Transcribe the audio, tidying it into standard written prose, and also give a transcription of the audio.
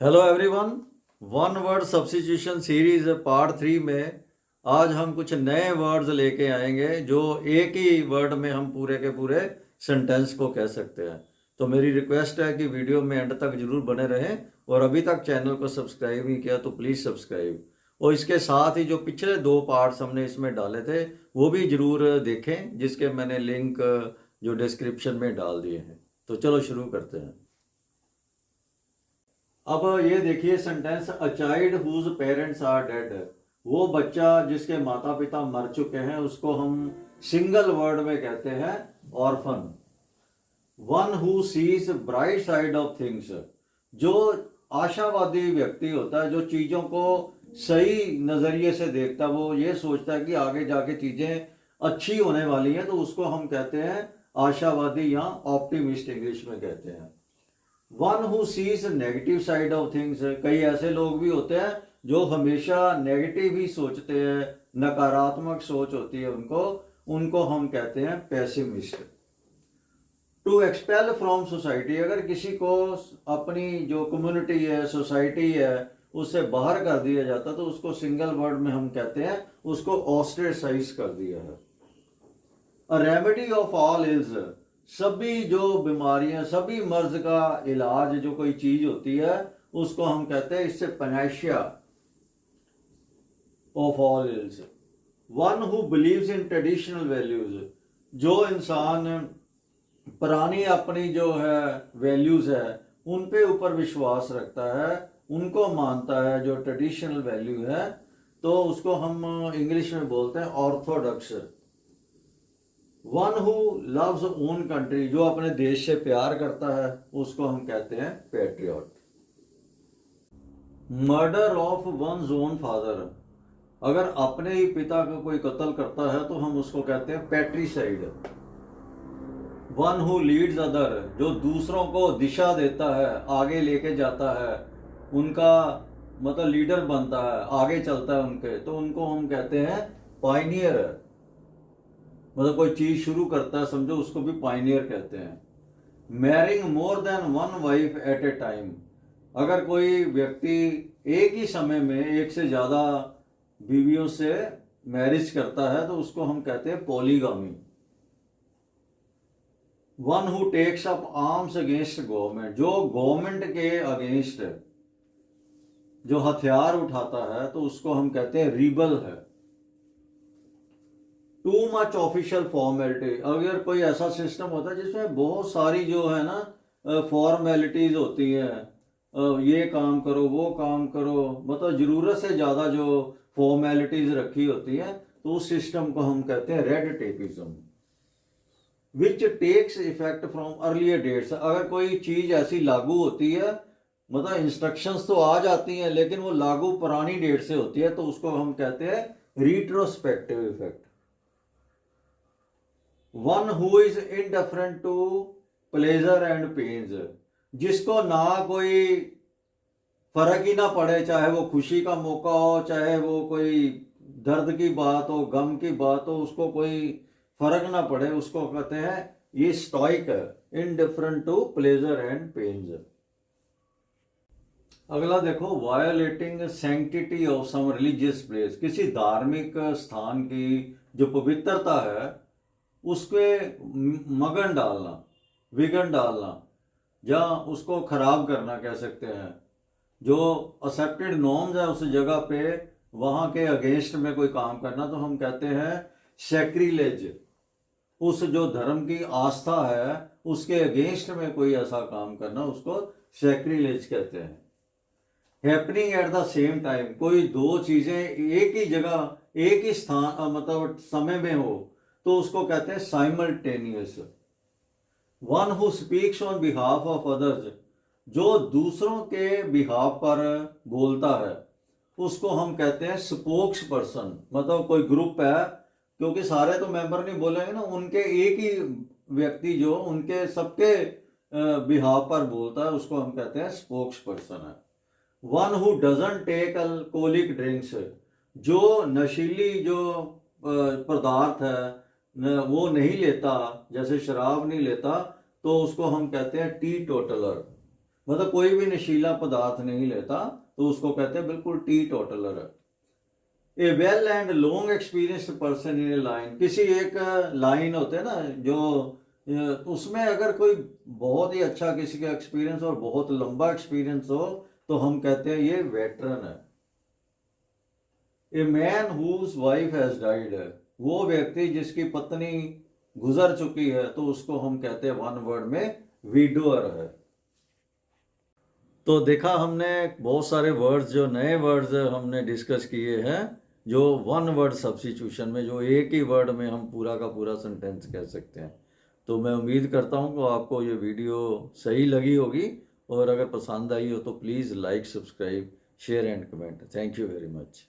Hello everyone. One word substitution series part 3 में आज हम कुछ नए वर्ड्स लेके आएंगे जो एक ही वर्ड में हम पूरे के पूरे सेंटेंस को कह सकते हैं। तो मेरी रिक्वेस्ट है कि वीडियो में एंड तक जरूर बने रहें और अभी तक चैनल को सब्सक्राइब नहीं किया तो प्लीज़ सब्सक्राइब, और इसके साथ ही जो पिछले 2 पार्ट्स हमने इसमें डाले थे वो भी जरूर देखें, जिसके मैंने लिंक जो डिस्क्रिप्शन में डाल दिए हैं। तो चलो शुरू करते हैं। अब ये देखिए sentence, a child whose parents are dead. वो बच्चा जिसके माता पिता मर चुके हैं उसको हम सिंगल वर्ड में कहते हैं orphan. One who seize bright side of things, जो आशावादी व्यक्ति होता है, जो चीजों को सही नजरिए से देखता है, वो ये सोचता है कि आगे जाके चीजें अच्छी होने वाली हैं, तो उसको हम कहते हैं आशावादी या ऑप्टिमिस्ट इंग्लिश में कहते हैं। One who seize negative side of things, कई ऐसे लोग भी होते हैं जो हमेशा नेगेटिव ही सोचते हैं, नकारात्मक सोच होती है उनको उनको हम कहते हैं pessimist. To expel from society, अगर किसी को अपनी जो कम्युनिटी है, सोसाइटी है, उससे बाहर कर दिया जाता तो उसको सिंगल वर्ड में हम कहते हैं उसको ऑस्ट्रेसाइज कर दिया है। A remedy of all ills, सभी जो बीमारियां, सभी मर्ज का इलाज जो कोई चीज होती है उसको हम कहते हैं इससे panacea of all ills. One who believes in traditional values, जो इंसान पुरानी अपनी जो है वैल्यूज है उन पे ऊपर विश्वास रखता है, उनको मानता है, जो ट्रेडिशनल वैल्यू है, तो उसको हम इंग्लिश में बोलते हैं Orthodox. One who loves own country, जो अपने देश से प्यार करता है उसको हम कहते हैं patriot. Murder of one's own father, अगर अपने ही पिता का कोई कत्ल करता है तो हम उसको कहते हैं पैट्रिसाइड। वन हु लीड्स अदर, जो दूसरों को दिशा देता है, आगे लेके जाता है, उनका मतलब लीडर बनता है, आगे चलता है उनके, तो उनको हम कहते हैं पाइनियर। मतलब कोई चीज शुरू करता है समझो, उसको भी पाइनियर कहते हैं। Marrying more than one wife eight ए टाइम, अगर कोई व्यक्ति एक ही समय में एक से ज्यादा बीवियों से मैरिज करता है तो उसको हम कहते हैं polygamy. One who takes up arms against government, जो गवर्नमेंट के अगेंस्ट जो हथियार उठाता है तो उसको हम कहते हैं रिबल है। टू मच ऑफिशियल फॉर्मेलिटी, अगर कोई ऐसा सिस्टम होता है जिसमें बहुत सारी जो है ना फॉर्मेलिटीज होती हैं, ये काम करो वो काम करो, मतलब जरूरत से ज़्यादा जो फॉर्मेलिटीज रखी होती हैं, तो उस सिस्टम को हम कहते हैं red tapism. Which takes effect from earlier dates, अगर कोई चीज़ ऐसी लागू होती है, मतलब इंस्ट्रक्शंस तो आ जाती हैं लेकिन वो लागू पुरानी डेट से होती है, तो उसको हम कहते हैं retrospective effect. One who is indifferent to pleasure and pains, जिसको ना कोई फर्क ही ना पड़े, चाहे वो खुशी का मौका हो, चाहे वो कोई दर्द की बात हो, गम की बात हो, उसको कोई फर्क ना पड़े, उसको कहते हैं ये स्टॉइक है, indifferent to pleasure and pains. अगला देखो, violating sanctity of some religious place, किसी धार्मिक स्थान की जो पवित्रता है उसके मगन डालना, विघन डालना, या उसको खराब करना कह सकते हैं। जो एक्सेप्टेड नॉर्म्स है उस जगह पे वहां के अगेंस्ट में कोई काम करना तो हम कहते हैं सैक्रिलेज। उस जो धर्म की आस्था है उसके अगेंस्ट में कोई ऐसा काम करना उसको सैक्रिलेज कहते हैं। Happening at the same time, कोई दो चीजें एक ही जगह एक ही स्थान मतलब समय में हो तो उसको कहते हैं simultaneous. One who speaks on behalf of others, जो दूसरों के बिहाफ पर बोलता है उसको हम कहते हैं स्पोक्स पर्सन। मतलब कोई ग्रुप है, क्योंकि सारे तो मेंबर नहीं बोलेंगे ना, उनके एक ही व्यक्ति जो उनके सबके बिहाफ पर बोलता है उसको हम कहते हैं स्पोक्स पर्सन है। One who doesn't take alcoholic drinks, जो नशीली जो पदार्थ है वो नहीं लेता, जैसे शराब नहीं लेता, तो उसको हम कहते हैं टी टोटलर। मतलब कोई भी नशीला पदार्थ नहीं लेता, तो उसको कहते हैं बिल्कुल टी टोटलर है। A well and long experienced person in a line, किसी एक लाइन होते हैं ना जो उसमें अगर कोई बहुत ही अच्छा किसी का एक्सपीरियंस और बहुत लंबा एक्सपीरियंस हो, तो हम कहते हैं ये वेटरन है। A man whose wife has died है, वो व्यक्ति जिसकी पत्नी गुजर चुकी है, तो उसको हम कहते हैं वन वर्ड में विडोअर है। तो देखा हमने बहुत सारे वर्ड्स, जो नए वर्ड्स हमने डिस्कस किए हैं, जो वन वर्ड सब्स्टिट्यूशन में, जो एक ही वर्ड में हम पूरा का पूरा सेंटेंस कह सकते हैं। तो मैं उम्मीद करता हूँ कि आपको ये वीडियो सही लगी होगी, और अगर पसंद आई हो तो please like, subscribe, share and comment. Thank you very much.